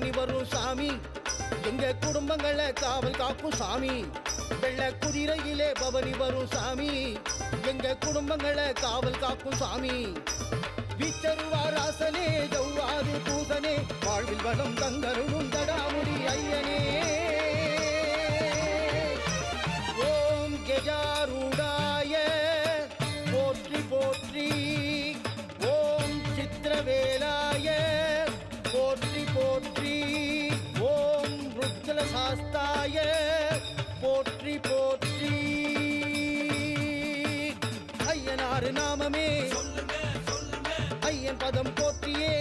பவனி வரும் சாமி, எங்க குடும்பங்களை காவல் காக்கும் சாமி. வெள்ள குதிரையிலே பவனி வரும் சாமி, எங்க குடும்பங்களை காவல் காக்கும் சாமி. விச்சருவாராசனே ஜவ்வாது பூசனே, வாழ்வில் வளம் தங்கருளும் தடாமுடி ஐயனே. ஓம் கஜாரூடாய போற்றி போற்றி, ஓம் சித்திரவேலாய போற்றி போற்றி, ஓம் ருத்ரசாஸ்தாய போற்றி போற்றி. ஐயனாறு நாமமே ஐயன் பதம் போற்றியே